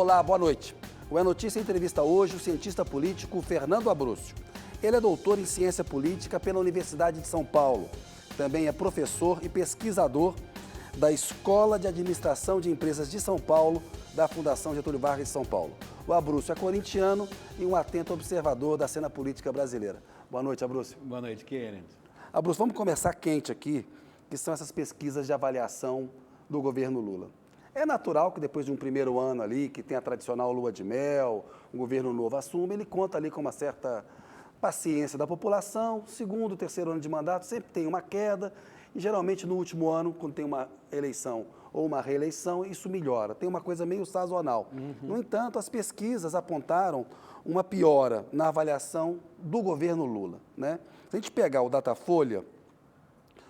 Olá, boa noite. O É Notícia entrevista hoje o cientista político Fernando Abrúcio. Ele é doutor em ciência política pela Universidade de São Paulo. Também é professor e pesquisador da Escola de Administração de Empresas de São Paulo, da Fundação Getúlio Vargas de São Paulo. O Abrúcio é corintiano e um atento observador da cena política brasileira. Boa noite, Abrúcio. Boa noite, Kenneth. Abrúcio, vamos começar quente aqui, que são essas pesquisas de avaliação do governo Lula. É natural que depois de um primeiro ano ali, que tem a tradicional lua de mel, um governo novo assume, ele conta ali com uma certa paciência da população. Segundo, terceiro ano de mandato, sempre tem uma queda e geralmente no último ano, quando tem uma eleição ou uma reeleição, isso melhora. Tem uma coisa meio sazonal. No entanto, as pesquisas apontaram uma piora na avaliação do governo Lula, né? Se a gente pegar o Datafolha,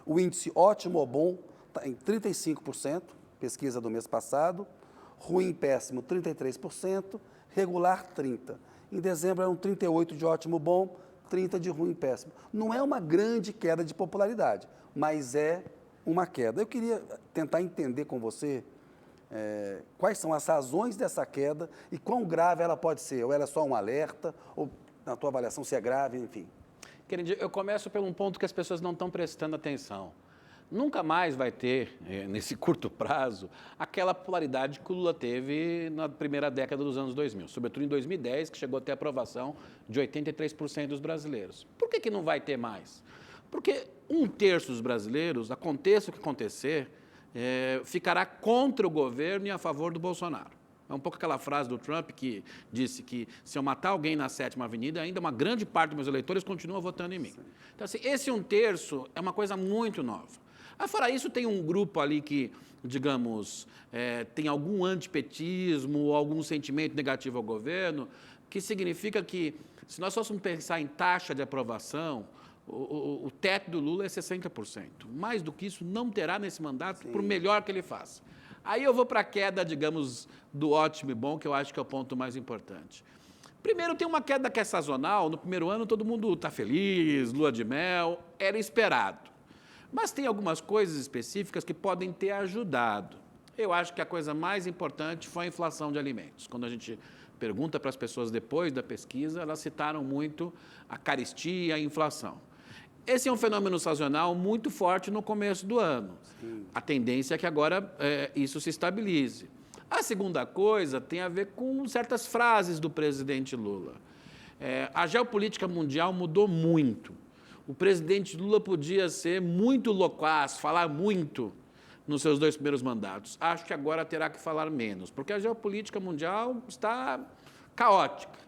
o índice ótimo ou bom está em 35%, pesquisa do mês passado, ruim, péssimo, 33%, regular, 30%. Em dezembro eram 38% de ótimo bom, 30% de ruim, péssimo. Não é uma grande queda de popularidade, mas é uma queda. Eu queria tentar entender com você quais são as razões dessa queda e quão grave ela pode ser, ou ela é só um alerta, ou na tua avaliação se é grave, enfim. Querido, eu começo por um ponto que as pessoas não estão prestando atenção. Nunca mais vai ter, nesse curto prazo, aquela popularidade que o Lula teve na primeira década dos anos 2000, sobretudo em 2010, que chegou a ter aprovação de 83% dos brasileiros. Por que não vai ter mais? Porque um terço dos brasileiros, aconteça o que acontecer, ficará contra o governo e a favor do Bolsonaro. É um pouco aquela frase do Trump que disse que se eu matar alguém na 7ª Avenida, ainda uma grande parte dos meus eleitores continua votando em mim. Então, assim, esse um terço é uma coisa muito nova. Fora isso, tem um grupo ali que, digamos, tem algum antipetismo, algum sentimento negativo ao governo, que significa que, se nós fôssemos pensar em taxa de aprovação, o teto do Lula é 60%. Mais do que isso não terá nesse mandato, por melhor que ele faça. Aí eu vou para a queda, digamos, do ótimo e bom, que eu acho que é o ponto mais importante. Primeiro, tem uma queda que é sazonal. No primeiro ano, todo mundo está feliz, lua de mel, era esperado. Mas tem algumas coisas específicas que podem ter ajudado. Eu acho que a coisa mais importante foi a inflação de alimentos. Quando a gente pergunta para as pessoas depois da pesquisa, elas citaram muito a carestia e a inflação. Esse é um fenômeno sazonal muito forte no começo do ano. Sim. A tendência é que agora isso se estabilize. A segunda coisa tem a ver com certas frases do presidente Lula. A geopolítica mundial mudou muito. O presidente Lula podia ser muito loquaz, falar muito nos seus 2 primeiros mandatos. Acho que agora terá que falar menos, porque a geopolítica mundial está caótica.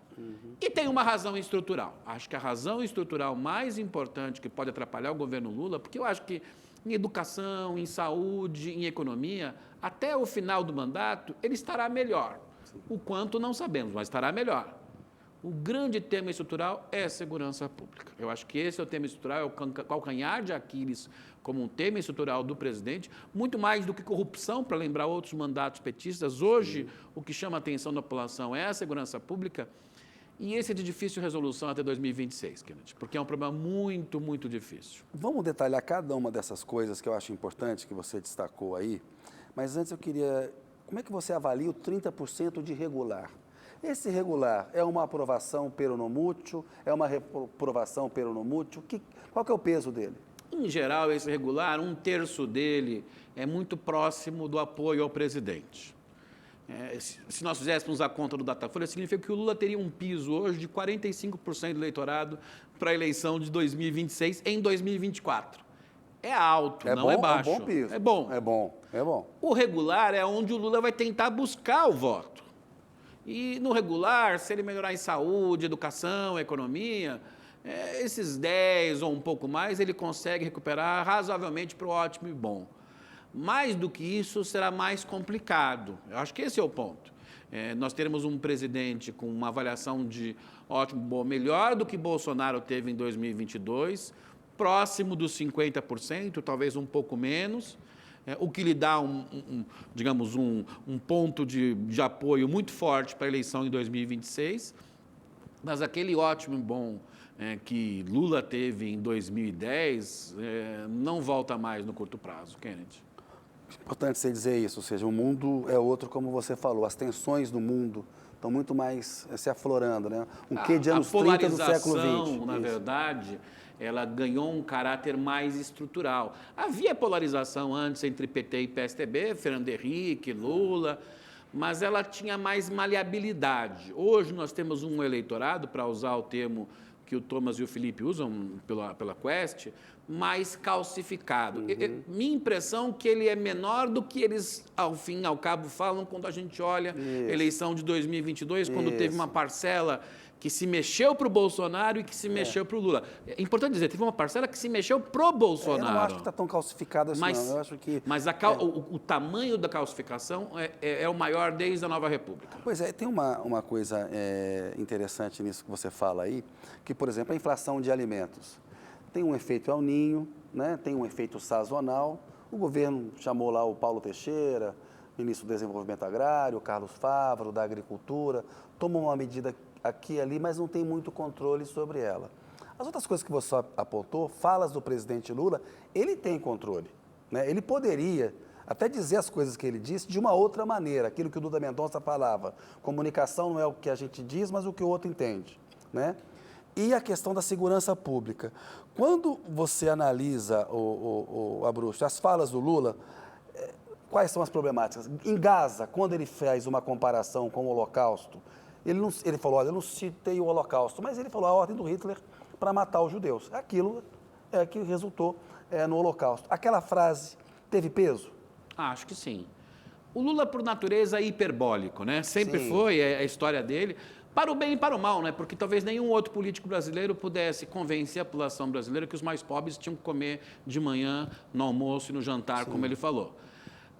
E tem uma razão estrutural. Acho que a razão estrutural mais importante que pode atrapalhar o governo Lula, porque eu acho que em educação, em saúde, em economia, até o final do mandato, ele estará melhor. O quanto não sabemos, mas estará melhor. O grande tema estrutural é a segurança pública. Eu acho que esse é o tema estrutural, é o calcanhar de Aquiles como um tema estrutural do presidente, muito mais do que corrupção, para lembrar outros mandatos petistas. Hoje, o que chama a atenção da população é a segurança pública, e esse é de difícil resolução até 2026, Kennedy, porque é um problema muito, muito difícil. Vamos detalhar cada uma dessas coisas que eu acho importante, que você destacou aí, mas antes eu queria... Como é que você avalia o 30% de regular? Esse regular é uma aprovação pelo no mútuo? É uma reprovação pelo no mútuo? Qual que é o peso dele? Em geral, esse regular, um terço dele é muito próximo do apoio ao presidente. Se nós fizéssemos a conta do Datafolha, significa que o Lula teria um piso hoje de 45% do eleitorado para a eleição de 2026 em 2024. É alto, não é baixo. É um bom piso. É bom. É bom, é bom. O regular é onde o Lula vai tentar buscar o voto. E no regular, se ele melhorar em saúde, educação, economia, esses 10 ou um pouco mais, ele consegue recuperar razoavelmente para o ótimo e bom. Mais do que isso, será mais complicado. Eu acho que esse é o ponto. Nós teremos um presidente com uma avaliação de ótimo, bom, melhor do que Bolsonaro teve em 2022, próximo dos 50%, talvez um pouco menos, o que lhe dá digamos, um ponto de apoio muito forte para a eleição em 2026, mas aquele ótimo e bom que Lula teve em 2010 não volta mais no curto prazo, Kennedy. Importante você dizer isso, ou seja, o mundo é outro, como você falou, as tensões do mundo estão muito mais se aflorando, né? Um quê de anos 30 do século XX. Na verdade, ela ganhou um caráter mais estrutural. Havia polarização antes entre PT e PSDB, Fernando Henrique, Lula, mas ela tinha mais maleabilidade. Hoje nós temos um eleitorado, para usar o termo que o Thomas e o Felipe usam pela Quest, mais calcificado. Minha impressão é que ele é menor do que eles, ao fim e ao cabo, falam quando a gente olha a eleição de 2022, quando teve uma parcela que se mexeu para o Bolsonaro e que se mexeu para o Lula. É importante dizer, teve uma parcela que se mexeu para o Bolsonaro. Eu não acho que está tão calcificado assim, não. Eu acho que... Mas o tamanho da calcificação é o maior desde a Nova República. Pois é, tem uma coisa interessante nisso que você fala aí, que, por exemplo, a inflação de alimentos. Tem um efeito El Niño, né? Tem um efeito sazonal. O governo chamou lá o Paulo Teixeira, ministro do Desenvolvimento Agrário, o Carlos Fávaro, da Agricultura, tomou uma medida aqui e ali, mas não tem muito controle sobre ela. As outras coisas que você apontou, falas do presidente Lula, ele tem controle, né? Ele poderia até dizer as coisas que ele disse de uma outra maneira, aquilo que o Duda Mendonça falava. Comunicação não é o que a gente diz, mas o que o outro entende, né? E a questão da segurança pública. Quando você analisa, Abruxo, as falas do Lula, quais são as problemáticas? Em Gaza, quando ele faz uma comparação com o Holocausto, ele falou, olha, eu não citei o Holocausto, mas ele falou a ordem do Hitler para matar os judeus. Aquilo é que resultou no Holocausto. Aquela frase teve peso? Acho que sim. O Lula, por natureza, é hiperbólico, né? Sempre Sim. foi a história dele, para o bem e para o mal, né? Porque talvez nenhum outro político brasileiro pudesse convencer a população brasileira que os mais pobres tinham que comer de manhã, no almoço e no jantar, como ele falou.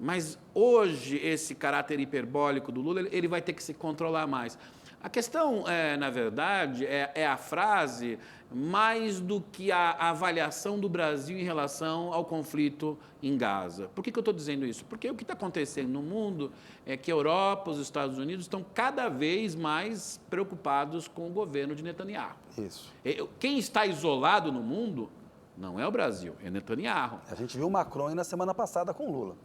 Mas hoje, esse caráter hiperbólico do Lula, ele vai ter que se controlar mais. A questão, na verdade, é a frase mais do que a avaliação do Brasil em relação ao conflito em Gaza. Por que eu estou dizendo isso? Porque o que está acontecendo no mundo é que a Europa, os Estados Unidos estão cada vez mais preocupados com o governo de Netanyahu. Isso. Quem está isolado no mundo não é o Brasil, é Netanyahu. A gente viu o Macron aí na semana passada com o Lula.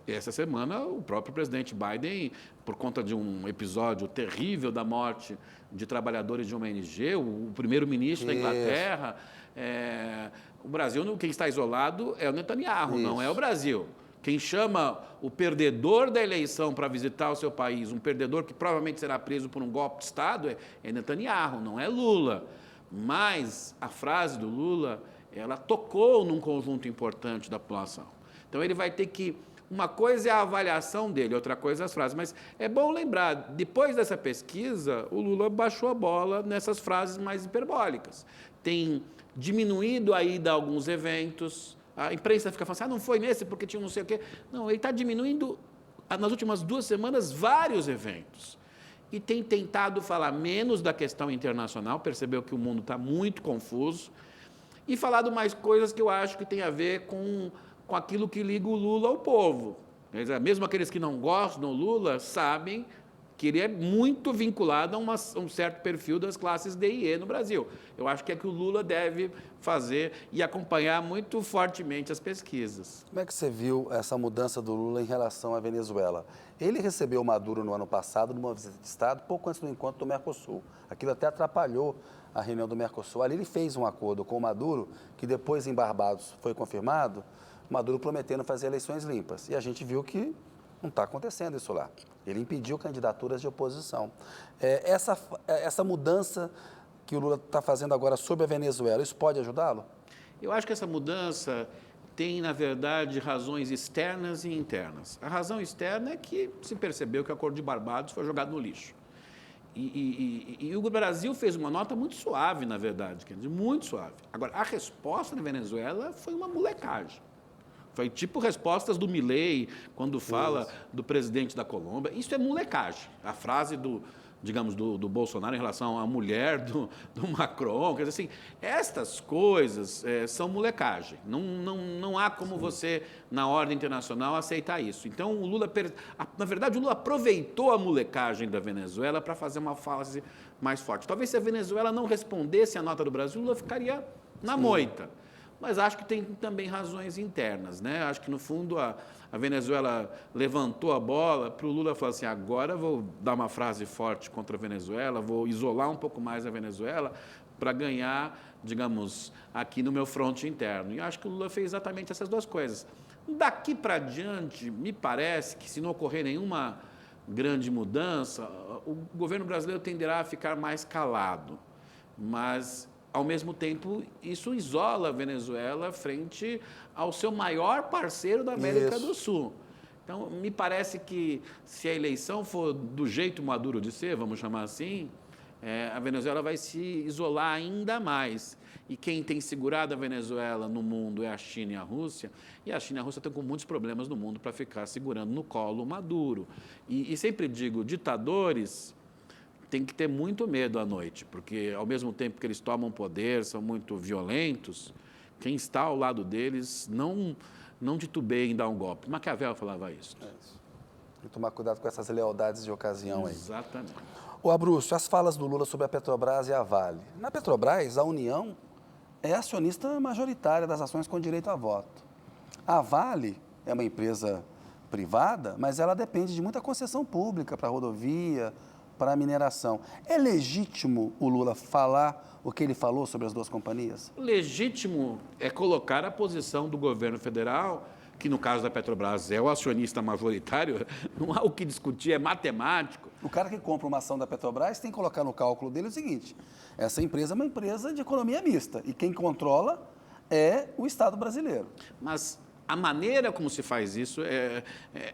Essa semana, o próprio presidente Biden, por conta de um episódio terrível da morte de trabalhadores de uma ONG, o primeiro-ministro da Inglaterra, o Brasil, quem está isolado é o Netanyahu, não é o Brasil. Quem chama o perdedor da eleição para visitar o seu país, um perdedor que provavelmente será preso por um golpe de Estado, é Netanyahu, não é Lula. Mas a frase do Lula, ela tocou num conjunto importante da população. Então, ele vai ter que... Uma coisa é a avaliação dele, outra coisa é as frases. Mas é bom lembrar, depois dessa pesquisa, o Lula baixou a bola nessas frases mais hiperbólicas. Tem diminuído a ida a alguns eventos. A imprensa fica falando assim, não foi nesse porque tinha não sei o quê. Não, ele está diminuindo, nas últimas 2 semanas, vários eventos. E tem tentado falar menos da questão internacional, percebeu que o mundo está muito confuso, e falado mais coisas que eu acho que tem a ver com aquilo que liga o Lula ao povo. Mesmo aqueles que não gostam do Lula sabem que ele é muito vinculado a um certo perfil das classes D e E no Brasil. Eu acho que é que o Lula deve fazer e acompanhar muito fortemente as pesquisas. Como é que você viu essa mudança do Lula em relação à Venezuela? Ele recebeu Maduro no ano passado, numa visita de Estado, pouco antes do encontro do Mercosul. Aquilo até atrapalhou a reunião do Mercosul. Ali ele fez um acordo com o Maduro, que depois em Barbados foi confirmado, Maduro prometendo fazer eleições limpas. E a gente viu que não está acontecendo isso lá. Ele impediu candidaturas de oposição. Essa mudança que o Lula está fazendo agora sobre a Venezuela, isso pode ajudá-lo? Eu acho que essa mudança tem, na verdade, razões externas e internas. A razão externa é que se percebeu que o Acordo de Barbados foi jogado no lixo. E o Brasil fez uma nota muito suave, na verdade, muito suave. Agora, a resposta da Venezuela foi uma molecagem. Foi tipo respostas do Milei, quando fala do presidente da Colômbia. Isso é molecagem. A frase do Bolsonaro em relação à mulher do Macron. Quer dizer assim, estas coisas são molecagem. Não há como você, na ordem internacional, aceitar isso. Então, na verdade, o Lula aproveitou a molecagem da Venezuela para fazer uma fase mais forte. Talvez se a Venezuela não respondesse à nota do Brasil, o Lula ficaria na moita. mas acho que tem também razões internas, né? Acho que, no fundo, a Venezuela levantou a bola para o Lula falar assim, agora vou dar uma frase forte contra a Venezuela, vou isolar um pouco mais a Venezuela para ganhar, digamos, aqui no meu fronte interno. E acho que o Lula fez exatamente essas duas coisas. Daqui para diante, me parece que, se não ocorrer nenhuma grande mudança, o governo brasileiro tenderá a ficar mais calado. Mas, ao mesmo tempo, isso isola a Venezuela frente ao seu maior parceiro da América do Sul. Então, me parece que, se a eleição for do jeito Maduro de ser, vamos chamar assim, a Venezuela vai se isolar ainda mais. E quem tem segurado a Venezuela no mundo é a China e a Rússia, e a China e a Rússia estão com muitos problemas no mundo para ficar segurando no colo o Maduro. E sempre digo, ditadores têm que ter muito medo à noite, porque, ao mesmo tempo que eles tomam poder, são muito violentos, quem está ao lado deles não titubeia em dar um golpe. Maquiavel falava isso. E tomar cuidado com essas lealdades de ocasião aí. Exatamente. O Abrúcio, as falas do Lula sobre a Petrobras e a Vale. Na Petrobras, a União é acionista majoritária das ações com direito a voto. A Vale é uma empresa privada, mas ela depende de muita concessão pública para a rodovia, para a mineração. É legítimo o Lula falar o que ele falou sobre as duas companhias? Legítimo é colocar a posição do governo federal, que no caso da Petrobras é o acionista majoritário, não há o que discutir, é matemático. O cara que compra uma ação da Petrobras tem que colocar no cálculo dele o seguinte, essa empresa é uma empresa de economia mista e quem controla é o Estado brasileiro. Mas a maneira como se faz isso,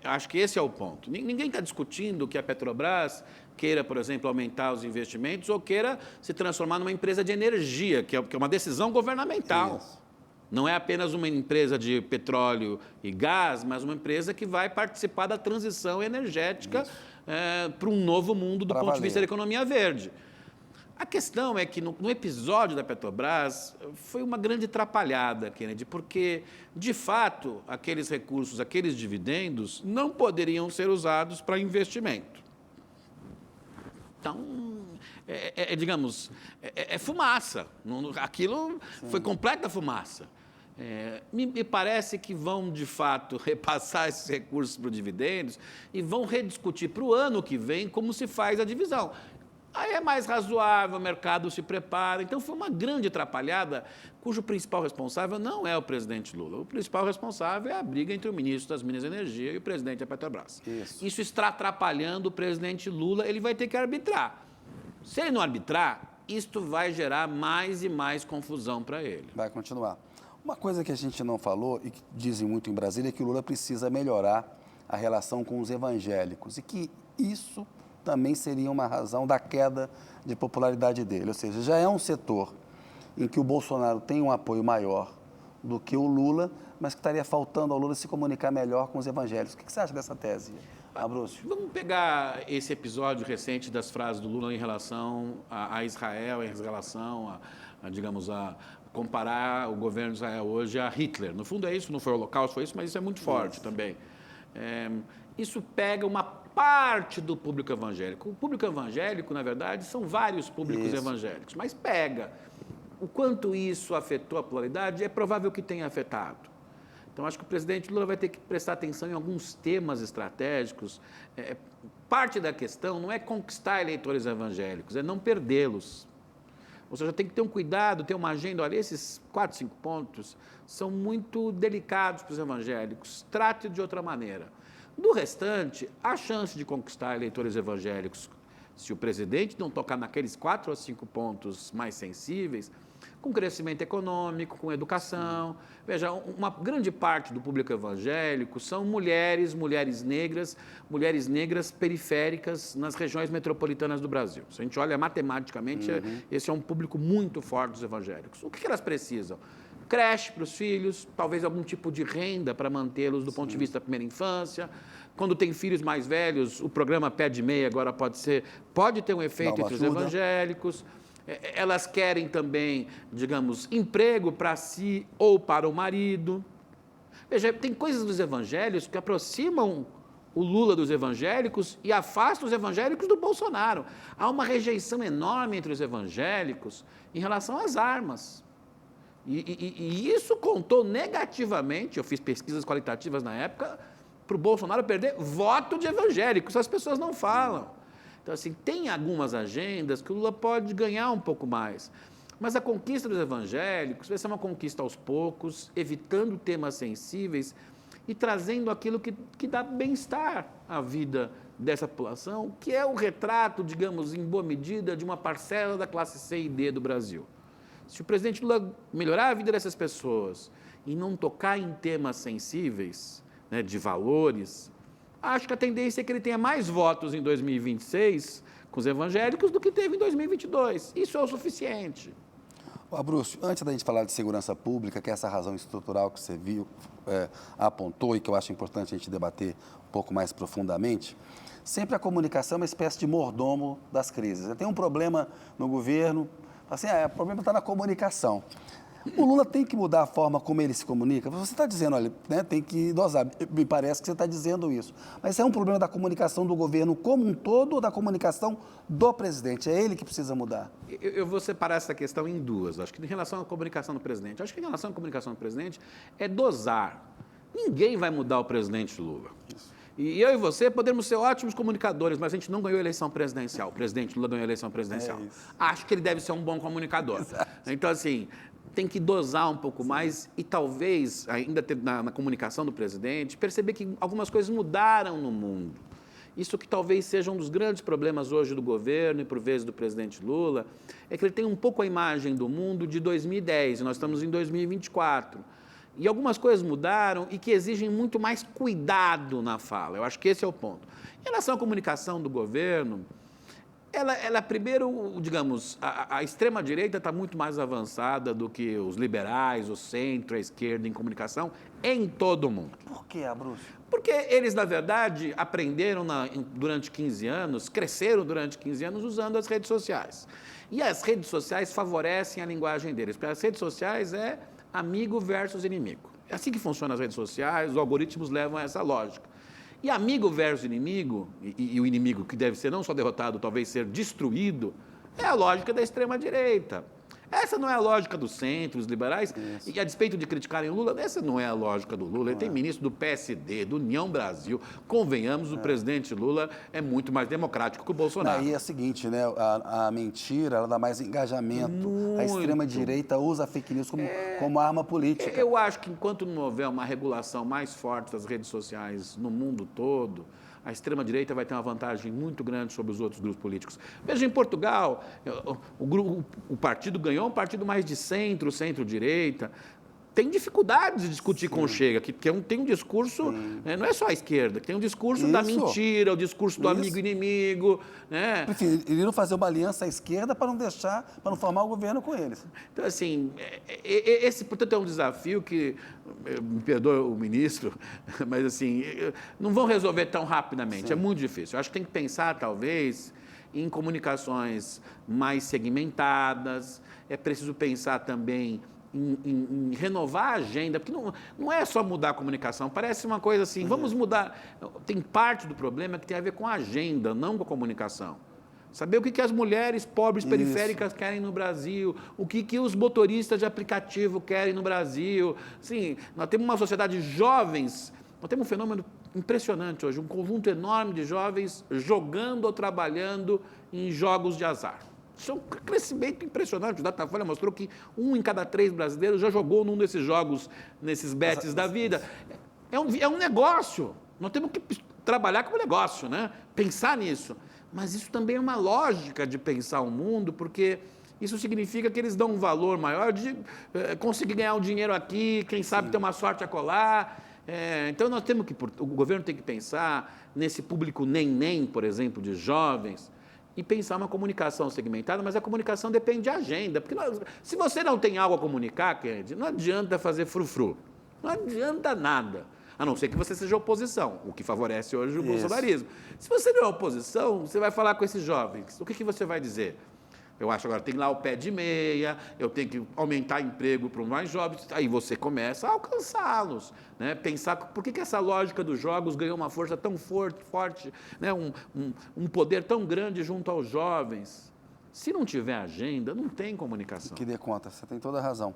acho que esse é o ponto. Ninguém está discutindo que a Petrobras queira, por exemplo, aumentar os investimentos ou queira se transformar numa empresa de energia, que é uma decisão governamental. Isso. Não é apenas uma empresa de petróleo e gás, mas uma empresa que vai participar da transição energética para um novo mundo do ponto de vista da economia verde. A questão é que, no episódio da Petrobras, foi uma grande atrapalhada, Kennedy, porque, de fato, aqueles recursos, aqueles dividendos, não poderiam ser usados para investimento. Então, digamos, fumaça. Aquilo foi completa fumaça. Me parece que vão, de fato, repassar esses recursos para os dividendos e vão rediscutir para o ano que vem como se faz a divisão. Aí é mais razoável, o mercado se prepara. Então, foi uma grande atrapalhada, cujo principal responsável não é o presidente Lula. O principal responsável é a briga entre o ministro das Minas e Energia e o presidente da Petrobras. Isso está atrapalhando o presidente Lula, ele vai ter que arbitrar. Se ele não arbitrar, isto vai gerar mais e mais confusão para ele. Vai continuar. Uma coisa que a gente não falou e que dizem muito em Brasília é que o Lula precisa melhorar a relação com os evangélicos e que isso também seria uma razão da queda de popularidade dele. Ou seja, já é um setor em que o Bolsonaro tem um apoio maior do que o Lula, mas que estaria faltando ao Lula se comunicar melhor com os evangélicos. O que você acha dessa tese, Abrúcio? Vamos pegar esse episódio recente das frases do Lula em relação a Israel, em relação digamos, a comparar o governo de Israel hoje a Hitler. No fundo é isso, não foi o Holocausto, foi isso, mas isso é muito forte também. Isso pega uma parte do público evangélico. O público evangélico, na verdade, são vários públicos evangélicos, mas pega. O quanto isso afetou a pluralidade, é provável que tenha afetado. Então, acho que o presidente Lula vai ter que prestar atenção em alguns temas estratégicos. Parte da questão não é conquistar eleitores evangélicos, é não perdê-los. Ou seja, tem que ter um cuidado, ter uma agenda. Olha, esses 4, 5 pontos são muito delicados para os evangélicos. Trate de outra maneira. Do restante, há chance de conquistar eleitores evangélicos se o presidente não tocar naqueles 4 ou 5 pontos mais sensíveis, com crescimento econômico, com educação. Veja, uma grande parte do público evangélico são mulheres negras periféricas nas regiões metropolitanas do Brasil. Se a gente olha matematicamente, esse é um público muito forte dos evangélicos. O que elas precisam? Creche para os filhos, talvez algum tipo de renda para mantê-los do ponto de vista da primeira infância. Quando tem filhos mais velhos, o programa Pé de Meia agora pode ter um efeito entre os evangélicos. Elas querem também, digamos, emprego para si ou para o marido. Veja, tem coisas dos evangélicos que aproximam o Lula dos evangélicos e afastam os evangélicos do Bolsonaro. Há uma rejeição enorme entre os evangélicos em relação às armas. E isso contou negativamente, eu fiz pesquisas qualitativas na época, para o Bolsonaro perder voto de evangélico, isso as pessoas não falam. Então, assim, tem algumas agendas que o Lula pode ganhar um pouco mais. Mas a conquista dos evangélicos vai ser uma conquista aos poucos, evitando temas sensíveis e trazendo aquilo que dá bem-estar à vida dessa população, que é o retrato, digamos, em boa medida, de uma parcela da classe C e D do Brasil. Se o presidente Lula melhorar a vida dessas pessoas e não tocar em temas sensíveis, né, de valores, acho que a tendência é que ele tenha mais votos em 2026 com os evangélicos do que teve em 2022. Isso é o suficiente. Abrúcio, antes da gente falar de segurança pública, que é essa razão estrutural que você viu, apontou e que eu acho importante a gente debater um pouco mais profundamente, sempre a comunicação é uma espécie de mordomo das crises. Tem um problema no governo, assim, o problema está na comunicação. O Lula tem que mudar a forma como ele se comunica? Você está dizendo, olha, né, tem que dosar. Me parece que você está dizendo isso. Mas é um problema da comunicação do governo como um todo ou da comunicação do presidente? É ele que precisa mudar? Eu vou separar essa questão em duas. Acho que em relação à comunicação do presidente, acho que em relação à comunicação do presidente é dosar. Ninguém vai mudar o presidente Lula. Isso. E eu e você podemos ser ótimos comunicadores, mas a gente não ganhou a eleição presidencial. O presidente Lula ganhou a eleição presidencial. Acho que ele deve ser um bom comunicador. Exato. Então, assim, tem que dosar um pouco mais e talvez, ainda ter na comunicação do presidente, perceber que algumas coisas mudaram no mundo. Isso que talvez seja um dos grandes problemas hoje do governo e, por vezes, do presidente Lula, é que ele tem um pouco a imagem do mundo de 2010, e nós estamos em 2024. E algumas coisas mudaram e que exigem muito mais cuidado na fala. Eu acho que esse é o ponto. Em relação à comunicação do governo, ela primeiro, digamos, a extrema-direita está muito mais avançada do que os liberais, o centro, a esquerda em comunicação, em todo o mundo. Por que, Abrúcio? Porque eles, na verdade, aprenderam durante 15 anos, cresceram durante 15 anos usando as redes sociais. E as redes sociais favorecem a linguagem deles, porque as redes sociais é amigo versus inimigo. É assim que funcionam as redes sociais, os algoritmos levam a essa lógica. E amigo versus inimigo, e o inimigo que deve ser não só derrotado, talvez ser destruído, é a lógica da extrema-direita. Essa não é a lógica do centro, os liberais. Isso. E a despeito de criticarem o Lula, essa não é a lógica do Lula. Ele tem ministro do PSD, do União Brasil. Convenhamos, o presidente Lula é muito mais democrático que o Bolsonaro. Aí é o seguinte, né? A mentira, ela dá mais engajamento. Muito. A extrema-direita usa a fake news como arma política. Eu acho que enquanto não houver uma regulação mais forte das redes sociais no mundo todo, a extrema-direita vai ter uma vantagem muito grande sobre os outros grupos políticos. Veja, em Portugal, o partido ganhou um partido mais de centro, centro-direita. Tem dificuldade de discutir com o Chega, que tem um discurso, não é só a esquerda, que tem um discurso da mentira, o discurso do amigo-inimigo. Né? Preferiram fazer uma aliança à esquerda para não formar o governo com eles. Então, assim, esse, portanto, é um desafio que, me perdoa o ministro, mas, assim, não vão resolver tão rapidamente, é muito difícil. Eu acho que tem que pensar, talvez, em comunicações mais segmentadas, é preciso pensar também em renovar a agenda, porque não é só mudar a comunicação, parece uma coisa assim, vamos mudar. Tem parte do problema que tem a ver com a agenda, não com a comunicação. Saber o que as mulheres pobres periféricas querem no Brasil, o que os motoristas de aplicativo querem no Brasil. Sim, nós temos uma sociedade de jovens, nós temos um fenômeno impressionante hoje, um conjunto enorme de jovens jogando ou trabalhando em jogos de azar. Isso é um crescimento impressionante. O Datafolha mostrou que 1 em cada 3 brasileiros já jogou num desses jogos, nesses bets da vida. É um negócio. Nós temos que trabalhar como negócio, né? Pensar nisso. Mas isso também é uma lógica de pensar o mundo, porque isso significa que eles dão um valor maior de conseguir ganhar um dinheiro aqui, quem sabe ter uma sorte a colar. Então, o governo tem que pensar nesse público nem, por exemplo, de jovens, e pensar uma comunicação segmentada, mas a comunicação depende de agenda. Porque se você não tem algo a comunicar, Kennedy, não adianta fazer frufru. Não adianta nada. A não ser que você seja oposição, o que favorece hoje o bolsonarismo. Se você não é oposição, você vai falar com esses jovens. O que você vai dizer? Eu acho agora tem lá o pé de meia, eu tenho que aumentar emprego para os mais jovens. Aí você começa a alcançá-los, né? Pensar por que essa lógica dos jogos ganhou uma força tão forte, né? um poder tão grande junto aos jovens. Se não tiver agenda, não tem comunicação. Que dê conta, você tem toda a razão.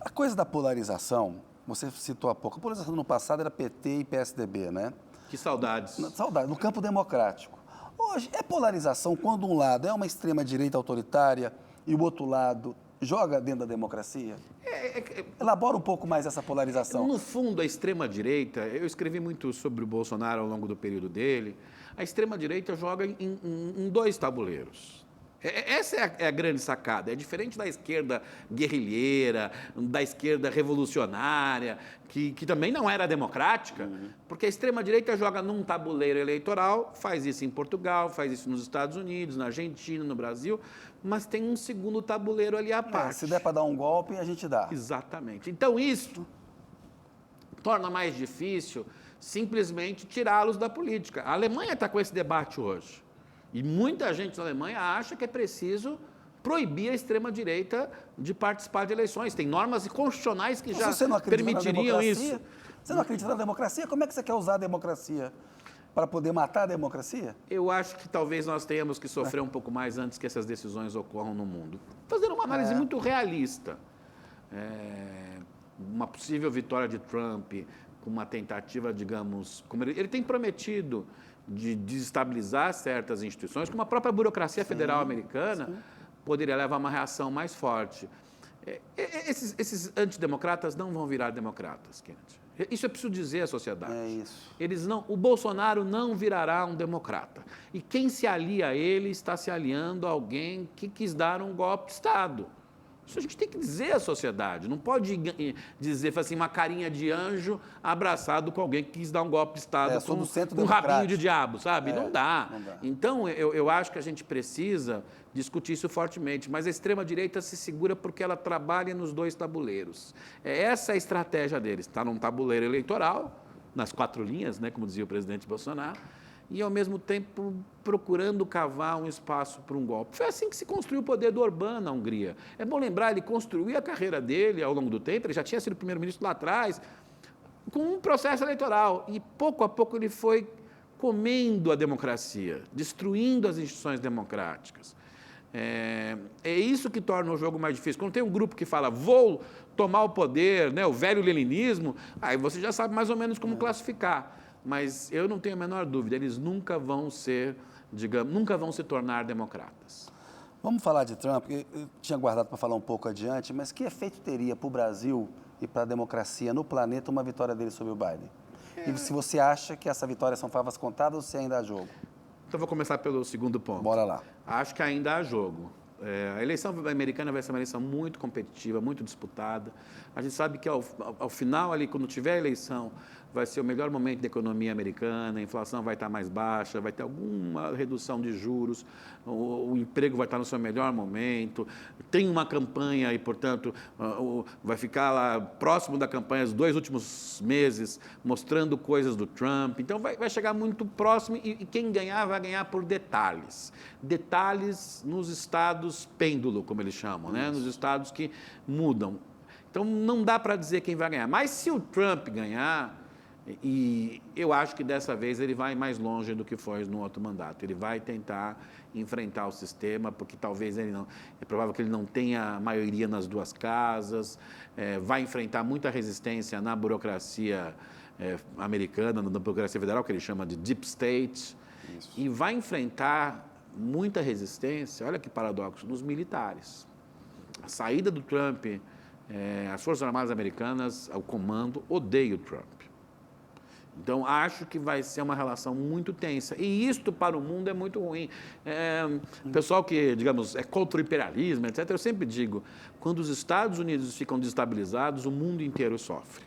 A coisa da polarização, você citou há pouco, a polarização no passado era PT e PSDB, né? Que saudades. Saudade, no campo democrático. Hoje, é polarização quando um lado é uma extrema-direita autoritária e o outro lado joga dentro da democracia? Elabora um pouco mais essa polarização. No fundo, a extrema-direita, eu escrevi muito sobre o Bolsonaro ao longo do período dele, a extrema-direita joga em dois tabuleiros. Essa é a grande sacada. É diferente da esquerda guerrilheira, da esquerda revolucionária, que também não era democrática, porque a extrema-direita joga num tabuleiro eleitoral, faz isso em Portugal, faz isso nos Estados Unidos, na Argentina, no Brasil, mas tem um segundo tabuleiro ali à parte. Se der para dar um golpe, a gente dá. Exatamente. Então, isso torna mais difícil simplesmente tirá-los da política. A Alemanha está com esse debate hoje. E muita gente na Alemanha acha que é preciso proibir a extrema-direita de participar de eleições. Tem normas constitucionais que já permitiriam isso. Você não acredita na democracia? Como é que você quer usar a democracia? Para poder matar a democracia? Eu acho que talvez nós tenhamos que sofrer um pouco mais antes que essas decisões ocorram no mundo. Fazendo uma análise muito realista. Uma possível vitória de Trump, com uma tentativa, digamos, como ele tem prometido de desestabilizar certas instituições, como a própria burocracia federal americana poderia levar a uma reação mais forte. Esses antidemocratas não vão virar democratas, Kennedy. Isso é preciso dizer à sociedade. É isso. O Bolsonaro não virará um democrata. E quem se alia a ele está se aliando a alguém que quis dar um golpe de Estado. Isso a gente tem que dizer à sociedade. Não pode dizer assim, uma carinha de anjo abraçado com alguém que quis dar um golpe de Estado com um rabinho de diabo, sabe? Não dá. Então, eu acho que a gente precisa discutir isso fortemente. Mas a extrema-direita se segura porque ela trabalha nos dois tabuleiros. Essa é a estratégia deles. Está num tabuleiro eleitoral, nas 4 linhas, né, como dizia o presidente Bolsonaro, e, ao mesmo tempo, procurando cavar um espaço para um golpe. Foi assim que se construiu o poder do Orbán na Hungria. É bom lembrar, ele construiu a carreira dele ao longo do tempo, ele já tinha sido primeiro-ministro lá atrás, com um processo eleitoral. E, pouco a pouco, ele foi comendo a democracia, destruindo as instituições democráticas. É isso que torna o jogo mais difícil. Quando tem um grupo que fala, vou tomar o poder, né, o velho leninismo, aí você já sabe mais ou menos como classificar. Mas eu não tenho a menor dúvida, eles nunca vão ser, digamos, nunca vão se tornar democratas. Vamos falar de Trump, eu tinha guardado para falar um pouco adiante, mas que efeito teria para o Brasil e para a democracia no planeta uma vitória dele sobre o Biden? E se você acha que essa vitória são favas contadas ou se ainda há jogo? Então, vou começar pelo segundo ponto. Bora lá. Acho que ainda há jogo. A eleição americana vai ser uma eleição muito competitiva, muito disputada. A gente sabe que ao final, ali, quando tiver a eleição, vai ser o melhor momento da economia americana, a inflação vai estar mais baixa, vai ter alguma redução de juros, o emprego vai estar no seu melhor momento, tem uma campanha e, portanto, vai ficar lá próximo da campanha os 2 últimos meses, mostrando coisas do Trump. Então, vai chegar muito próximo e quem ganhar vai ganhar por detalhes. Detalhes nos estados pêndulo, como eles chamam, né? Nos estados que mudam. Então, não dá para dizer quem vai ganhar. Mas se o Trump ganhar, e eu acho que dessa vez ele vai mais longe do que foi no outro mandato. Ele vai tentar enfrentar o sistema, porque talvez ele não... É provável que ele não tenha maioria nas 2 casas, vai enfrentar muita resistência na burocracia americana, na burocracia federal, que ele chama de Deep State, e vai enfrentar muita resistência, olha que paradoxo, nos militares. A saída do Trump, as Forças Armadas Americanas, o comando, odeia o Trump. Então, acho que vai ser uma relação muito tensa. E isto, para o mundo, é muito ruim. O pessoal que, digamos, é contra o imperialismo, etc., eu sempre digo, quando os Estados Unidos ficam desestabilizados, o mundo inteiro sofre.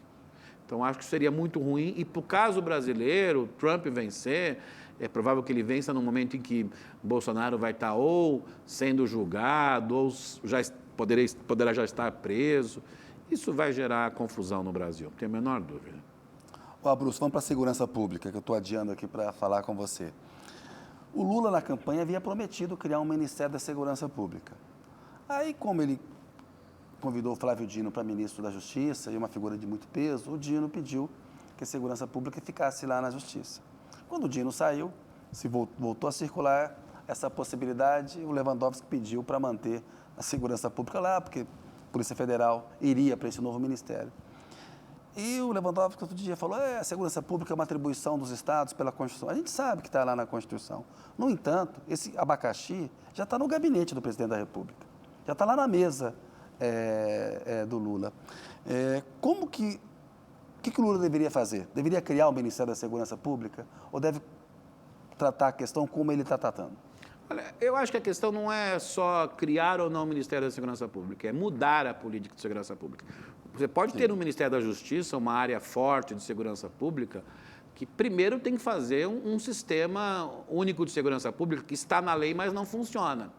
Então, acho que seria muito ruim. E, para o caso brasileiro, Trump vencer, é provável que ele vença no momento em que Bolsonaro vai estar ou sendo julgado, ou já poderá já estar preso. Isso vai gerar confusão no Brasil, não tenho a menor dúvida. Bruce, vamos para a segurança pública, que eu estou adiando aqui para falar com você. O Lula, na campanha, havia prometido criar um Ministério da Segurança Pública. Aí, como ele convidou o Flávio Dino para ministro da Justiça, e uma figura de muito peso, o Dino pediu que a Segurança Pública ficasse lá na Justiça. Quando o Dino saiu, voltou a circular essa possibilidade, o Lewandowski pediu para manter a Segurança Pública lá, porque Polícia Federal iria para esse novo ministério. E o Lewandowski outro dia falou, a segurança pública é uma atribuição dos estados pela Constituição. A gente sabe que está lá na Constituição. No entanto, esse abacaxi já está no gabinete do presidente da República. Já está lá na mesa do Lula. O que o Lula deveria fazer? Deveria criar o Ministério da Segurança Pública ou deve tratar a questão como ele está tratando? Olha, eu acho que a questão não é só criar ou não o Ministério da Segurança Pública, é mudar a política de segurança pública. Você pode ter no Ministério da Justiça uma área forte de segurança pública que primeiro tem que fazer um sistema único de segurança pública que está na lei, mas não funciona.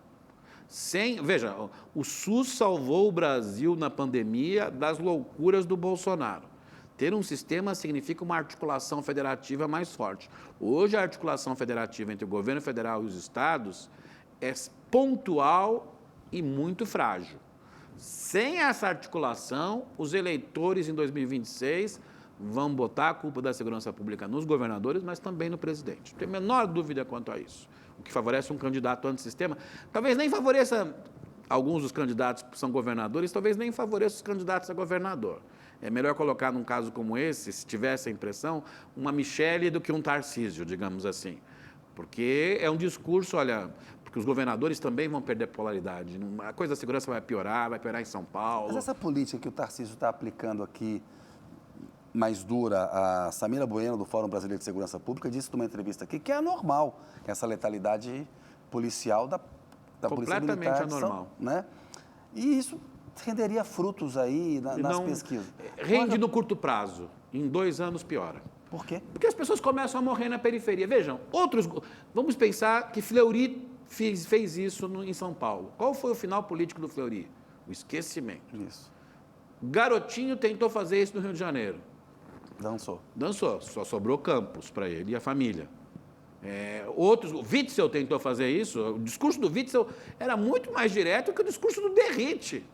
Veja, o SUS salvou o Brasil na pandemia das loucuras do Bolsonaro. Ter um sistema significa uma articulação federativa mais forte. Hoje, a articulação federativa entre o governo federal e os estados é pontual e muito frágil. Sem essa articulação, os eleitores em 2026 vão botar a culpa da segurança pública nos governadores, mas também no presidente. Não tem a menor dúvida quanto a isso. O que favorece um candidato antissistema, talvez nem favoreça alguns dos candidatos que são governadores, talvez nem favoreça os candidatos a governador. É melhor colocar num caso como esse, se tivesse a impressão, uma Michele do que um Tarcísio, digamos assim. Porque é um discurso, olha, porque os governadores também vão perder polaridade. A coisa da segurança vai piorar em São Paulo. Mas essa política que o Tarcísio está aplicando aqui, mais dura, a Samira Bueno, do Fórum Brasileiro de Segurança Pública, disse numa entrevista aqui que é anormal essa letalidade policial da Polícia Militar. Completamente anormal. Né? E isso renderia frutos aí nas pesquisas. Rende no curto prazo. Em 2 anos piora. Por quê? Porque as pessoas começam a morrer na periferia. Vejam, vamos pensar que Fleury fez isso em São Paulo. Qual foi o final político do Fleury? O esquecimento. Isso. Garotinho tentou fazer isso no Rio de Janeiro. Dançou. Só sobrou Campos para ele e a família. O Witzel tentou fazer isso. O discurso do Witzel era muito mais direto que o discurso do Derrite.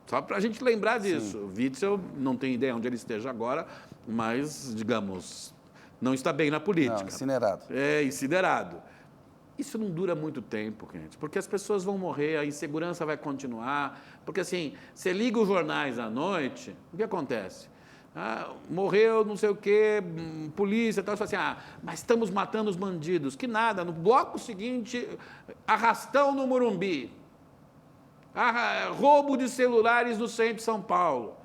Só para a gente lembrar disso. Sim. O Witzel não tem ideia onde ele esteja agora, mas, digamos, não está bem na política. Não, incinerado. Incinerado. Isso não dura muito tempo, gente, porque as pessoas vão morrer, a insegurança vai continuar. Porque, assim, você liga os jornais à noite, o que acontece? Morreu não sei o quê, polícia, tal, você fala assim, mas estamos matando os bandidos. Que nada, no bloco seguinte, arrastão no Morumbi. Roubo de celulares no centro de São Paulo.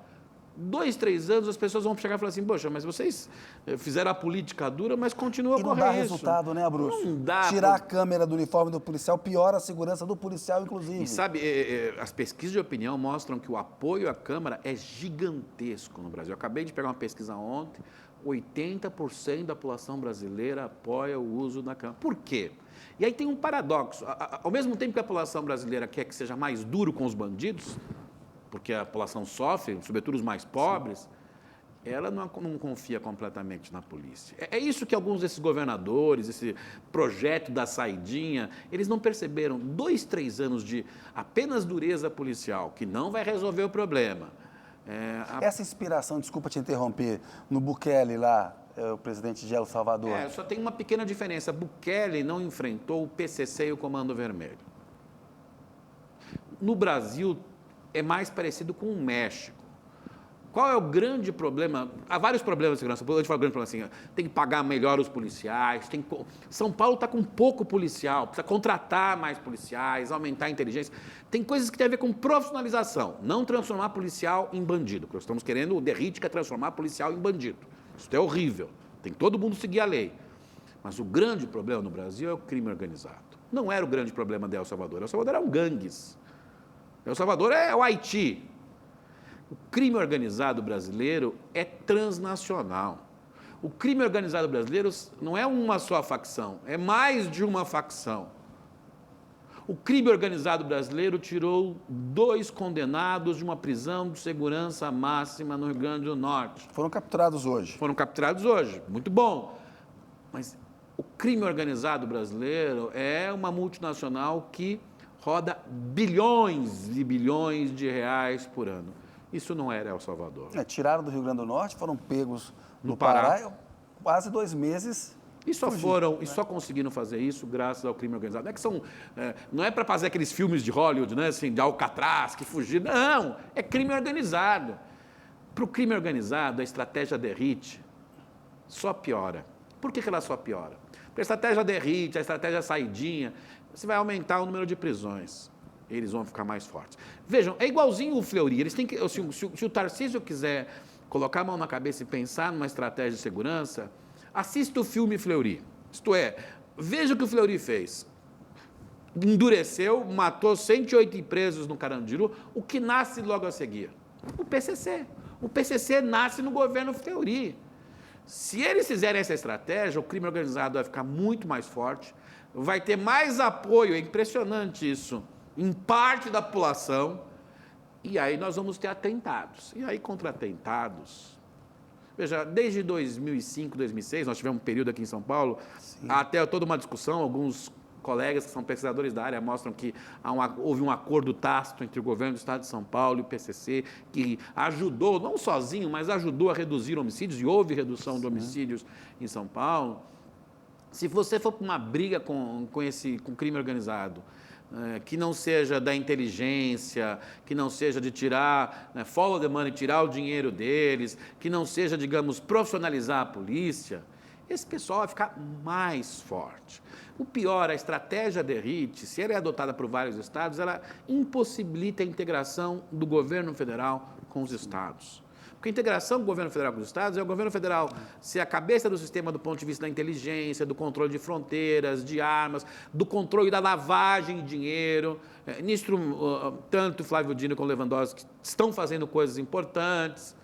2, 3 anos as pessoas vão chegar e falar assim, poxa, mas vocês fizeram a política dura, mas continua a correr isso. E não dá resultado, né, Abruzzo? Não dá. Tirar a câmera do uniforme do policial piora a segurança do policial, inclusive. E sabe, as pesquisas de opinião mostram que o apoio à Câmara é gigantesco no Brasil. Eu acabei de pegar uma pesquisa ontem, 80% da população brasileira apoia o uso da Câmara. Por quê? E aí tem um paradoxo. Ao mesmo tempo que a população brasileira quer que seja mais duro com os bandidos, porque a população sofre, sobretudo os mais pobres, sim, ela não confia completamente na polícia. É isso que alguns desses governadores, esse projeto da saidinha, eles não perceberam. 2, 3 anos de apenas dureza policial, que não vai resolver o problema. Essa inspiração, desculpa te interromper, no Bukele lá, o presidente de El Salvador. Só tem uma pequena diferença. Bukele não enfrentou o PCC e o Comando Vermelho. No Brasil, é mais parecido com o México. Qual é o grande problema? Há vários problemas de segurança pública. A gente fala grande problema assim, tem que pagar melhor os policiais. São Paulo está com pouco policial, precisa contratar mais policiais, aumentar a inteligência. Tem coisas que têm a ver com profissionalização, não transformar policial em bandido. Nós estamos querendo, o Derrite quer transformar policial em bandido. Isso é horrível. Tem que todo mundo seguir a lei. Mas o grande problema no Brasil é o crime organizado. Não era o grande problema de El Salvador. El Salvador eram gangues. El Salvador é o Haiti. O crime organizado brasileiro é transnacional. O crime organizado brasileiro não é uma só facção, é mais de uma facção. O crime organizado brasileiro tirou 2 condenados de uma prisão de segurança máxima no Rio Grande do Norte. Foram capturados hoje. Muito bom. Mas o crime organizado brasileiro é uma multinacional que roda bilhões e bilhões de reais por ano. Isso não era El Salvador. Tiraram do Rio Grande do Norte, foram pegos no Pará, quase 2 meses E só conseguiram fazer isso graças ao crime organizado. Não é para fazer aqueles filmes de Hollywood, né, assim, de Alcatraz, que fugiram. Não, é crime organizado. Para o crime organizado, a estratégia Derrite só piora. Por que ela só piora? Porque a estratégia Derrite, a estratégia Saidinha, você vai aumentar o número de prisões. Eles vão ficar mais fortes. Vejam, é igualzinho o Fleury. Eles têm que, se o Tarcísio quiser colocar a mão na cabeça e pensar numa estratégia de segurança, assista o filme Fleury. Isto é, veja o que o Fleury fez. Endureceu, matou 108 presos no Carandiru. O que nasce logo a seguir? O PCC. O PCC nasce no governo Fleury. Se eles fizerem essa estratégia, o crime organizado vai ficar muito mais forte, vai ter mais apoio, é impressionante isso, em parte da população, e aí nós vamos ter atentados. E aí, contra atentados, veja, desde 2005, 2006, nós tivemos um período aqui em São Paulo, até toda uma discussão, alguns colegas que são pesquisadores da área mostram que houve um acordo tácito entre o governo do Estado de São Paulo e o PCC, que ajudou, não sozinho, mas ajudou a reduzir homicídios, e houve redução de homicídios em São Paulo. Se você for para uma briga com crime organizado, que não seja da inteligência, que não seja de tirar, follow the money, tirar o dinheiro deles, que não seja, digamos, profissionalizar a polícia, esse pessoal vai ficar mais forte. O pior, a estratégia Derrite, se ela é adotada por vários estados, ela impossibilita a integração do governo federal com os estados. Porque a integração do governo federal com os estados é o governo federal ser a cabeça do sistema do ponto de vista da inteligência, do controle de fronteiras, de armas, do controle da lavagem de dinheiro. Nisso, tanto Flávio Dino como Lewandowski estão fazendo coisas importantes.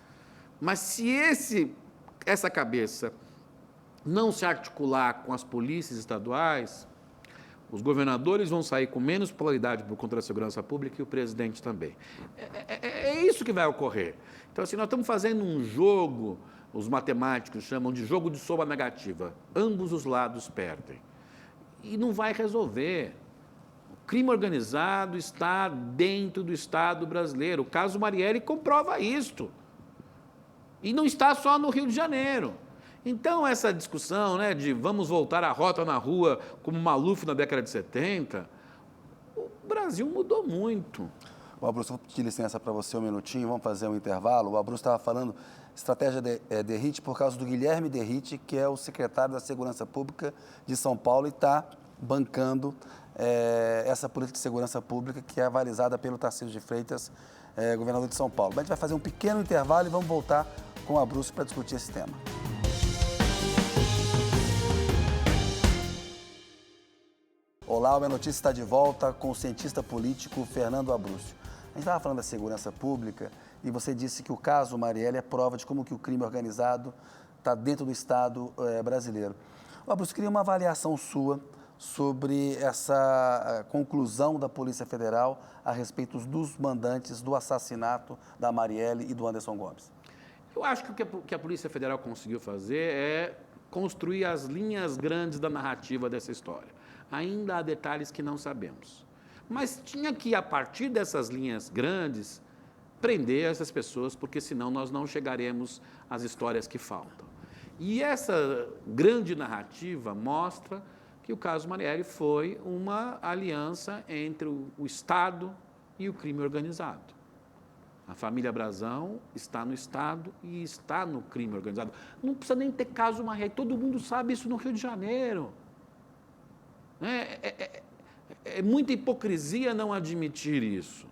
Mas se essa cabeça não se articular com as polícias estaduais, os governadores vão sair com menos popularidade por conta da segurança pública e o presidente também. É isso que vai ocorrer. Então, assim, nós estamos fazendo um jogo, os matemáticos chamam de jogo de soma negativa. Ambos os lados perdem. E não vai resolver. O crime organizado está dentro do Estado brasileiro. O caso Marielle comprova isto. E não está só no Rio de Janeiro. Então, essa discussão, né, de vamos voltar à rota na rua como Maluf na década de 70, o Brasil mudou muito. O Abruzzo, vou pedir licença para você um minutinho, vamos fazer um intervalo. O Abruzzo estava falando estratégia Derrite por causa do Guilherme Derrite, que é o secretário da Segurança Pública de São Paulo e está bancando essa política de segurança pública que é avalizada pelo Tarcísio de Freitas, governador de São Paulo. Mas a gente vai fazer um pequeno intervalo e vamos voltar com o Abruzzo para discutir esse tema. Olá, o Minha Notícia está de volta com o cientista político Fernando Abruzzo. A gente estava falando da segurança pública e você disse que o caso Marielle é prova de como que o crime organizado está dentro do Estado brasileiro. O Abruzzo, queria uma avaliação sua sobre essa conclusão da Polícia Federal a respeito dos mandantes do assassinato da Marielle e do Anderson Gomes. Eu acho que o que a Polícia Federal conseguiu fazer é construir as linhas grandes da narrativa dessa história. Ainda há detalhes que não sabemos. Mas tinha que, a partir dessas linhas grandes, prender essas pessoas, porque senão nós não chegaremos às histórias que faltam. E essa grande narrativa mostra que o caso Marielle foi uma aliança entre o Estado e o crime organizado. A família Brazão está no Estado e está no crime organizado. Não precisa nem ter caso Marielle, todo mundo sabe isso no Rio de Janeiro. É muita hipocrisia não admitir isso.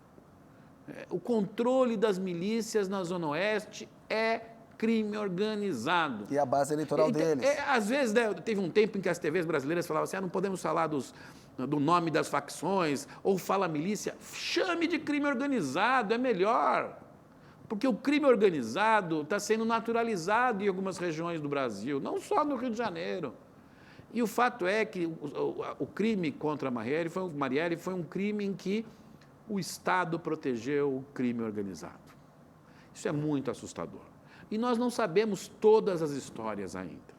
O controle das milícias na Zona Oeste é crime organizado. E a base eleitoral deles. Às vezes, teve um tempo em que as TVs brasileiras falavam assim, não podemos falar do nome das facções, ou fala milícia. Chame de crime organizado, é melhor. Porque o crime organizado está sendo naturalizado em algumas regiões do Brasil, não só no Rio de Janeiro. E o fato é que o crime contra a Marielle foi um crime em que o Estado protegeu o crime organizado. Isso é muito assustador. E nós não sabemos todas as histórias ainda.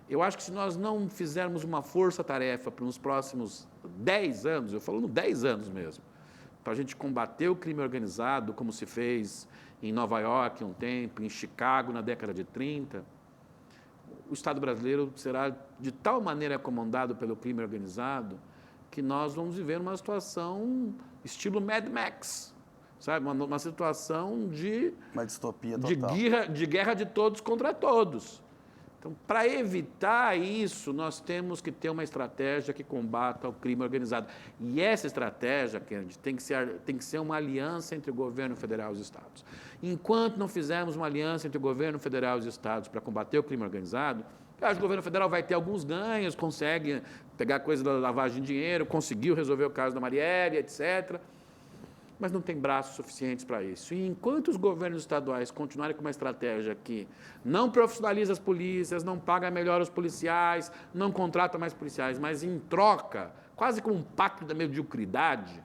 Eu acho que se nós não fizermos uma força-tarefa para nos próximos 10 anos, eu falo 10 anos mesmo, para a gente combater o crime organizado, como se fez em Nova York um tempo, em Chicago na década de 30, o Estado brasileiro será de tal maneira comandado pelo crime organizado que nós vamos viver uma situação estilo Mad Max, sabe? Uma situação Uma distopia de total. guerra de todos contra todos. Então, para evitar isso, nós temos que ter uma estratégia que combata o crime organizado. E essa estratégia, Kennedy, tem que ser uma aliança entre o governo federal e os estados. Enquanto não fizermos uma aliança entre o governo federal e os estados para combater o crime organizado, eu acho que o governo federal vai ter alguns ganhos, consegue pegar coisa da lavagem de dinheiro, conseguiu resolver o caso da Marielle, etc., mas não tem braços suficientes para isso. E enquanto os governos estaduais continuarem com uma estratégia que não profissionaliza as polícias, não paga melhor os policiais, não contrata mais policiais, mas em troca, quase como um pacto da mediocridade,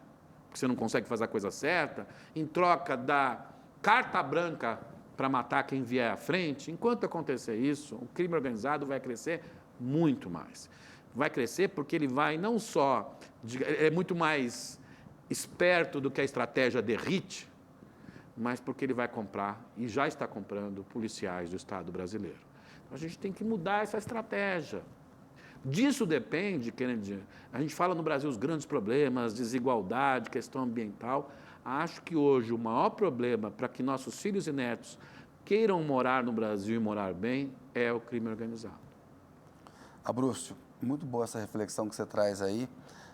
porque você não consegue fazer a coisa certa, em troca da carta branca para matar quem vier à frente, enquanto acontecer isso, o crime organizado vai crescer muito mais. Vai crescer porque ele vai não só... É muito mais esperto do que a estratégia derrite, mas porque ele vai comprar, e já está comprando, policiais do Estado brasileiro. Então, a gente tem que mudar essa estratégia. Disso depende, Kennedy, a gente fala no Brasil os grandes problemas, desigualdade, questão ambiental. Acho que hoje o maior problema para que nossos filhos e netos queiram morar no Brasil e morar bem é o crime organizado. Abrúcio, muito boa essa reflexão que você traz aí.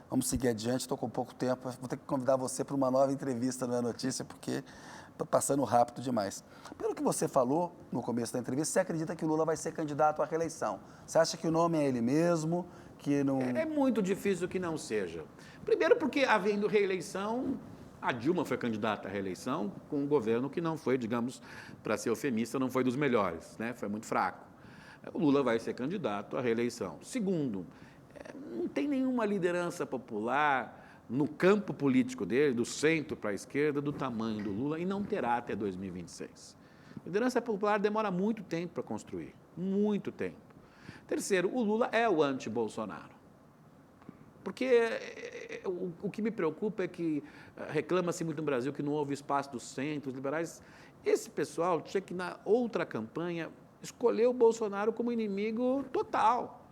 Vamos seguir adiante, estou com pouco tempo. Vou ter que convidar você para uma nova entrevista na Notícia, porque está passando rápido demais. Pelo que você falou no começo da entrevista, você acredita que o Lula vai ser candidato à reeleição? Você acha que o nome é ele mesmo? Que não... É muito difícil que não seja. Primeiro porque, havendo reeleição, a Dilma foi candidata à reeleição com um governo que não foi, digamos, para ser eufemista, não foi dos melhores, né? Foi muito fraco. O Lula vai ser candidato à reeleição. Segundo, não tem nenhuma liderança popular no campo político dele, do centro para a esquerda, do tamanho do Lula, e não terá até 2026. A liderança popular demora muito tempo para construir, muito tempo. Terceiro, o Lula é o anti-Bolsonaro. Porque o que me preocupa é que reclama-se muito no Brasil que não houve espaço do centro, os liberais. Esse pessoal tinha que, na outra campanha, escolher o Bolsonaro como inimigo total.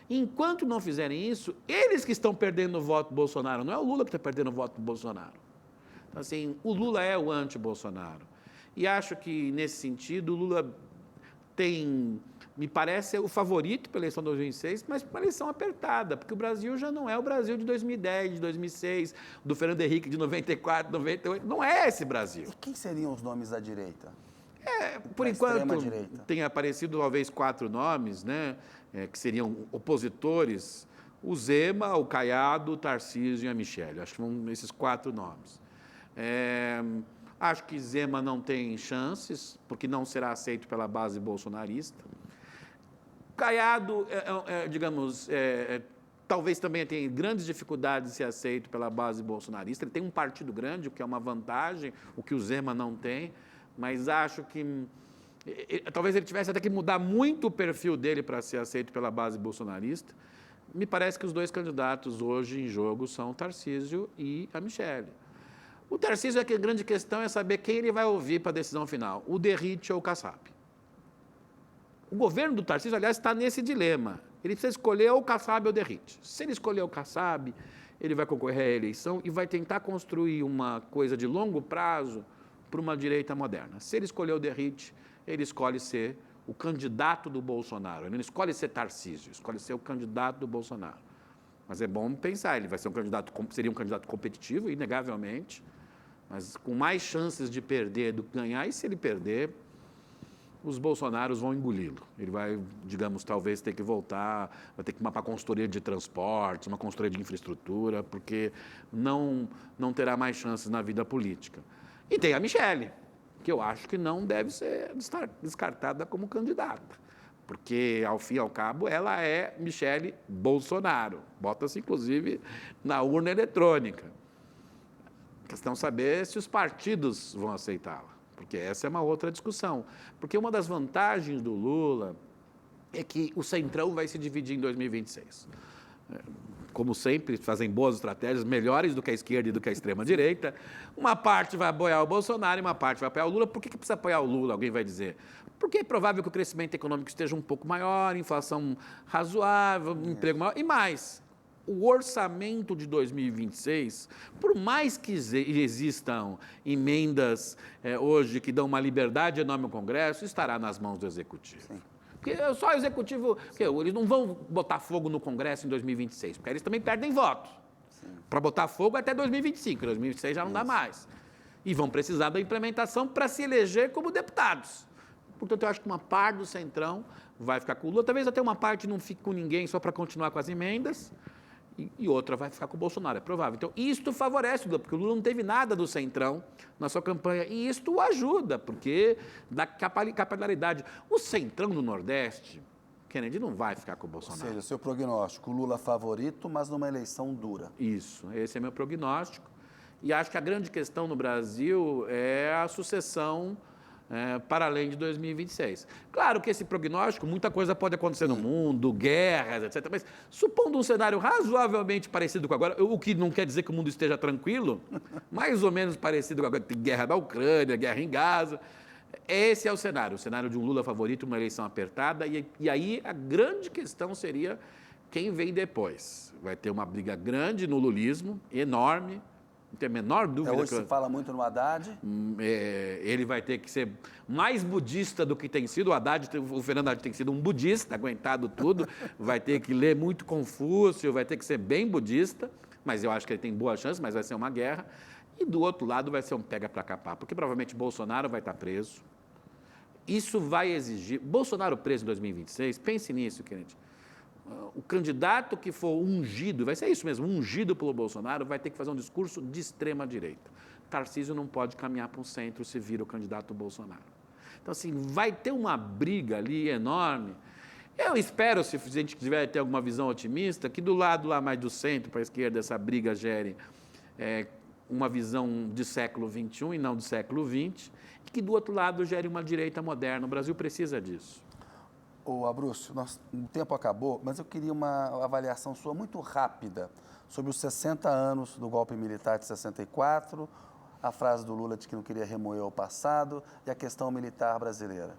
Enquanto não fizerem isso, eles que estão perdendo o voto do Bolsonaro, não é o Lula que está perdendo o voto do Bolsonaro. Então, assim, o Lula é o anti-Bolsonaro. E acho que, nesse sentido, o Lula tem, me parece, o favorito para a eleição de 2006, mas para uma eleição apertada, porque o Brasil já não é o Brasil de 2010, de 2006, do Fernando Henrique de 94, 98, não é esse Brasil. E quem seriam os nomes da direita? Por enquanto, tem aparecido talvez 4 nomes, né, que seriam opositores: o Zema, o Caiado, o Tarcísio e a Michelle. Acho que são esses 4 nomes. Acho que Zema não tem chances, porque não será aceito pela base bolsonarista. Caiado, digamos, talvez também tenha grandes dificuldades de ser aceito pela base bolsonarista. Ele tem um partido grande, o que é uma vantagem, o que o Zema não tem. Mas acho que talvez ele tivesse até que mudar muito o perfil dele para ser aceito pela base bolsonarista. Me parece que os 2 candidatos hoje em jogo são o Tarcísio e a Michelle. O Tarcísio, a grande questão é saber quem ele vai ouvir para a decisão final, o Derrite ou o Kassab. O governo do Tarcísio, aliás, está nesse dilema. Ele precisa escolher ou o Kassab ou o Derrite. Se ele escolher o Kassab, ele vai concorrer à eleição e vai tentar construir uma coisa de longo prazo para uma direita moderna. Se ele escolher o Derrite, ele escolhe ser o candidato do Bolsonaro. Ele não escolhe ser Tarcísio, escolhe ser o candidato do Bolsonaro. Mas é bom pensar, ele vai ser seria um candidato competitivo, inegavelmente, mas com mais chances de perder do que ganhar, e se ele perder, os Bolsonaros vão engoli-lo. Ele vai, digamos, talvez ter que voltar, vai ter que ir para uma consultoria de transportes, uma consultoria de infraestrutura, porque não terá mais chances na vida política. E tem a Michelle, que eu acho que não deve ser descartada como candidata, porque, ao fim e ao cabo, ela é Michelle Bolsonaro. Bota-se, inclusive, na urna eletrônica. A questão é saber se os partidos vão aceitá-la, porque essa é uma outra discussão. Porque uma das vantagens do Lula é que o Centrão vai se dividir em 2026. como sempre, fazem boas estratégias, melhores do que a esquerda e do que a extrema-direita. Uma parte vai apoiar o Bolsonaro e uma parte vai apoiar o Lula. Por que precisa apoiar o Lula, alguém vai dizer? Porque é provável que o crescimento econômico esteja um pouco maior, inflação razoável, emprego maior e mais. O orçamento de 2026, por mais que existam emendas hoje que dão uma liberdade enorme ao Congresso, estará nas mãos do Executivo. Sim. Porque só o Executivo... Eles não vão botar fogo no Congresso em 2026, porque eles também perdem voto. Para botar fogo até 2025, 2026 já não dá mais. E vão precisar da implementação para se eleger como deputados. Portanto, eu acho que uma parte do Centrão vai ficar com o Lula, talvez até uma parte não fique com ninguém só para continuar com as emendas, e outra vai ficar com o Bolsonaro, é provável. Então, isto favorece o Lula, porque o Lula não teve nada do Centrão na sua campanha, e isto o ajuda, porque dá capilaridade. O Centrão do Nordeste, Kennedy, não vai ficar com o Bolsonaro. Ou seja, o seu prognóstico, Lula favorito, mas numa eleição dura. Isso, esse é meu prognóstico. E acho que a grande questão no Brasil é a sucessão para além de 2026. Claro que esse prognóstico, muita coisa pode acontecer no mundo, guerras, etc. Mas supondo um cenário razoavelmente parecido com agora, o que não quer dizer que o mundo esteja tranquilo, mais ou menos parecido com agora, tem guerra da Ucrânia, guerra em Gaza. Esse é o cenário de um Lula favorito, uma eleição apertada, e aí a grande questão seria quem vem depois. Vai ter uma briga grande no lulismo, enorme, não tem a menor dúvida. Hoje se fala muito no Haddad. Ele vai ter que ser mais budista do que tem sido. O Fernando Haddad tem sido um budista, aguentado tudo. Vai ter que ler muito Confúcio, vai ter que ser bem budista, mas eu acho que ele tem boa chance, mas vai ser uma guerra. E do outro lado vai ser um pega para capar, porque provavelmente Bolsonaro vai estar preso. Isso vai exigir... Bolsonaro preso em 2026, pense nisso, querido. O candidato que for ungido, vai ser isso mesmo, ungido pelo Bolsonaro, vai ter que fazer um discurso de extrema-direita. Tarcísio não pode caminhar para o centro se vira o candidato Bolsonaro. Então, assim, vai ter uma briga ali enorme. Eu espero, se a gente tiver ter alguma visão otimista, que do lado lá mais do centro, para a esquerda, essa briga gere uma visão de século XXI e não do século XX, e que do outro lado gere uma direita moderna. O Brasil precisa disso. Ô, Abrúcio, o tempo acabou, mas eu queria uma avaliação sua muito rápida sobre os 60 anos do golpe militar de 64, a frase do Lula de que não queria remoer o passado e a questão militar brasileira.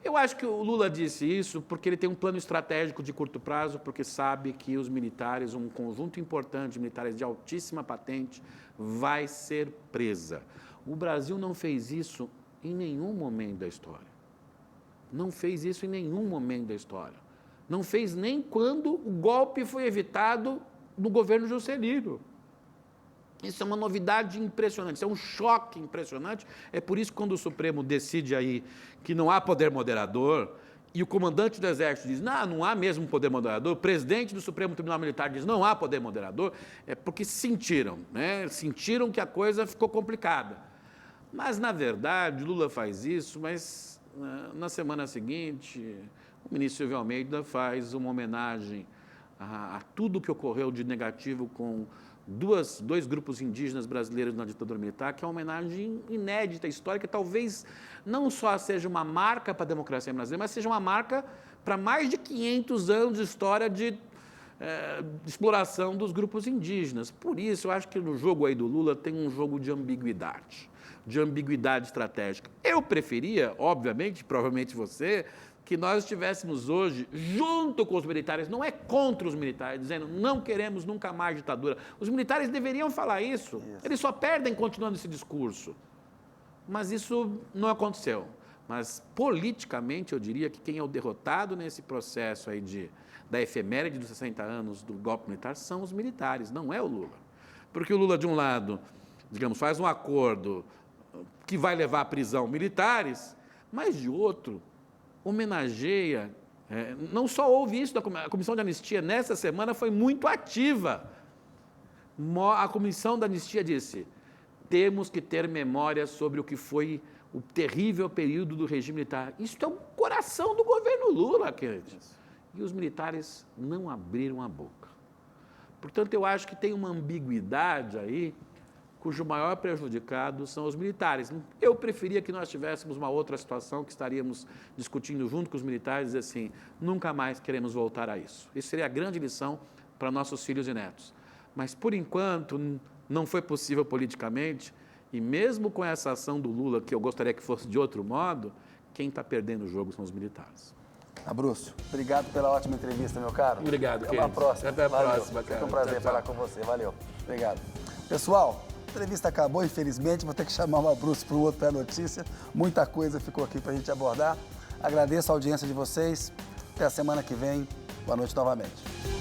Eu acho que o Lula disse isso porque ele tem um plano estratégico de curto prazo, porque sabe que os militares, um conjunto importante de militares de altíssima patente, vai ser presa. O Brasil não fez isso em nenhum momento da história. Não fez isso em nenhum momento da história. Não fez nem quando o golpe foi evitado no governo Juscelino. Isso é uma novidade impressionante, isso é um choque impressionante. É por isso que quando o Supremo decide aí que não há poder moderador e o comandante do Exército diz, não há mesmo poder moderador, o presidente do Supremo Tribunal Militar diz, não há poder moderador, é porque sentiram, né? Sentiram que a coisa ficou complicada. Mas, na verdade, Lula faz isso, mas na semana seguinte, o ministro Silvio Almeida faz uma homenagem a tudo que ocorreu de negativo com dois grupos indígenas brasileiros na ditadura militar, que é uma homenagem inédita, histórica, talvez não só seja uma marca para a democracia brasileira, mas seja uma marca para mais de 500 anos de história de exploração dos grupos indígenas. Por isso, eu acho que no jogo aí do Lula tem um jogo de ambiguidade estratégica. Eu preferia, obviamente, provavelmente você, que nós estivéssemos hoje junto com os militares, não é contra os militares, dizendo não queremos nunca mais ditadura. Os militares deveriam falar isso. Eles só perdem continuando esse discurso. Mas isso não aconteceu. Mas, politicamente, eu diria que quem é o derrotado nesse processo aí da efeméride dos 60 anos do golpe militar são os militares, não é o Lula. Porque o Lula, de um lado, digamos, faz um acordo que vai levar à prisão militares, mas, de outro, homenageia. Não só houve isso, a Comissão de Anistia, nessa semana, foi muito ativa. A Comissão da Anistia disse, temos que ter memória sobre o que foi o terrível período do regime militar. Isso é o coração do governo Lula, queridos. E os militares não abriram a boca. Portanto, eu acho que tem uma ambiguidade aí, cujo maior prejudicado são os militares. Eu preferia que nós tivéssemos uma outra situação, que estaríamos discutindo junto com os militares, assim, nunca mais queremos voltar a isso. Isso seria a grande lição para nossos filhos e netos. Mas, por enquanto, não foi possível politicamente, e mesmo com essa ação do Lula, que eu gostaria que fosse de outro modo, quem está perdendo o jogo são os militares. Abrúcio, obrigado pela ótima entrevista, meu caro. Obrigado, Até uma próxima. Até a Valeu. próxima, cara. Foi um prazer falar com você. Valeu. Obrigado. Pessoal, a entrevista acabou, infelizmente. Vou ter que chamar o Abrúcio para o outro pré-notícia. Muita coisa ficou aqui para a gente abordar. Agradeço a audiência de vocês. Até a semana que vem. Boa noite novamente.